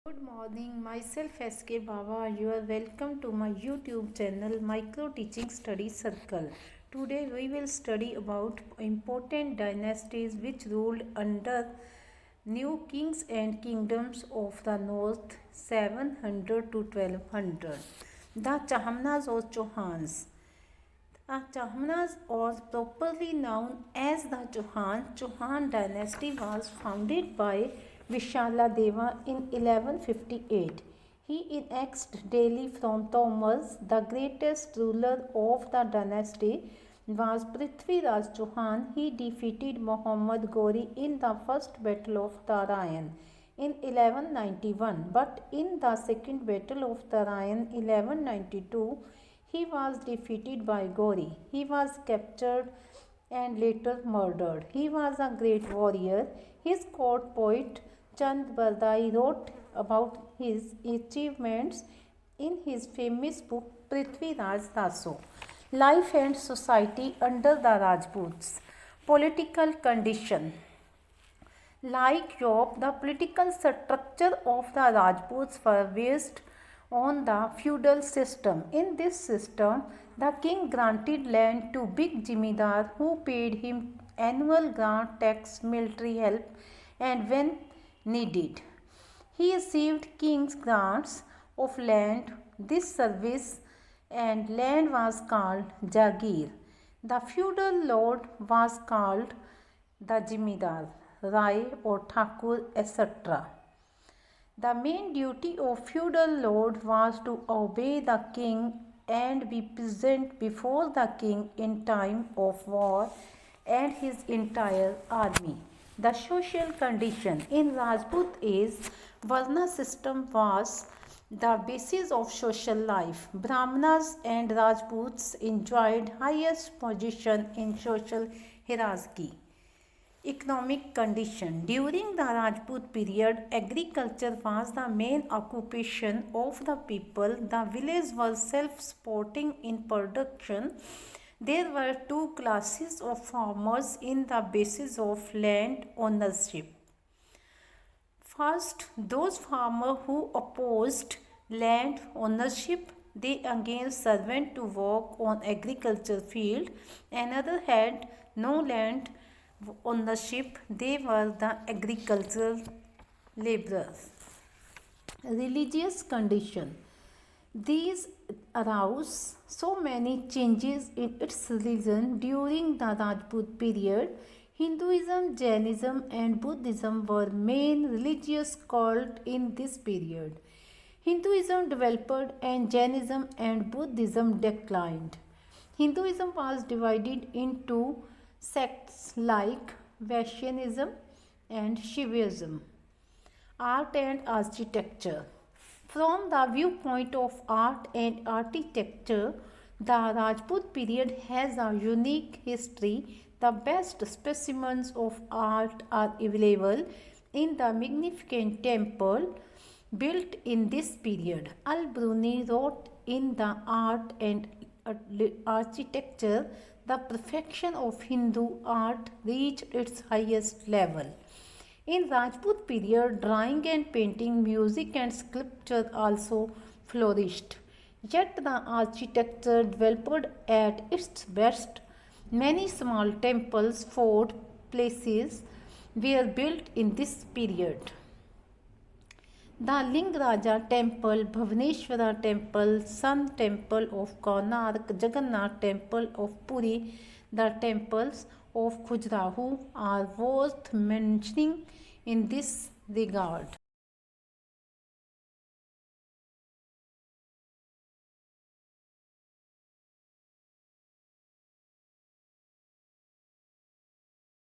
Good morning, myself SK Baba. You are welcome to my YouTube channel Micro Teaching Study Circle. Today we will study about important dynasties which ruled under new kings and kingdoms of the north 700 to 1200. The Chahmanas or Chauhans. The Chahmanas, or properly known as the Chauhan dynasty, was founded by Vishaladeva in 1158. He annexed Delhi from Thomas. The greatest ruler of the dynasty was Prithviraj Chauhan. He defeated Muhammad Ghori in the first battle of Tarayan in 1191, but in the second battle of Tarayan 1192 he was defeated by Ghori. He was captured and later murdered. He was a great warrior. His court poet Chand Bardai wrote about his achievements in his famous book Prithviraj Daso. Life and Society under the Rajputs. Political condition. Like Europe, the political structure of the Rajputs was based on the feudal system. In this system, the king granted land to big jimidar who paid him annual grant, tax, military help, and when needed, he received king's grants of land. This service and land was called Jagir. The feudal lord was called the jimidar, Rai or Thakur, etc. The main duty of feudal lord was to obey the king and be present before the king in time of war and his entire army. The social condition in Rajput age, Varna system was the basis of social life. Brahmanas and Rajputs enjoyed highest position in social hierarchy. Economic condition. During the Rajput period, agriculture was the main occupation of the people. The village was self-supporting in production. There were two classes of farmers in the basis of land ownership. First, those farmers who opposed land ownership, they engaged servants to work on agriculture field. Another had no land ownership, they were the agricultural laborers. Religious condition. These aroused so many changes in its religion during the Rajput period. Hinduism, Jainism and Buddhism were main religious cults in this period. Hinduism developed and Jainism and Buddhism declined. Hinduism was divided into sects like Vaishnavism and Shaivism. Art and architecture. From the viewpoint of art and architecture, the Rajput period has a unique history. The best specimens of art are available in the magnificent temple built in this period. Al-Bruni wrote in the art and architecture, the perfection of Hindu art reached its highest level. In Rajput period, drawing and painting, music and sculpture also flourished. Yet the architecture developed at its best. Many small temples, forts, places were built in this period. The Lingaraja temple, Bhubaneswara temple, Sun temple of Konark, Jagannath temple of Puri, the temples of Khajuraho are worth mentioning in this regard.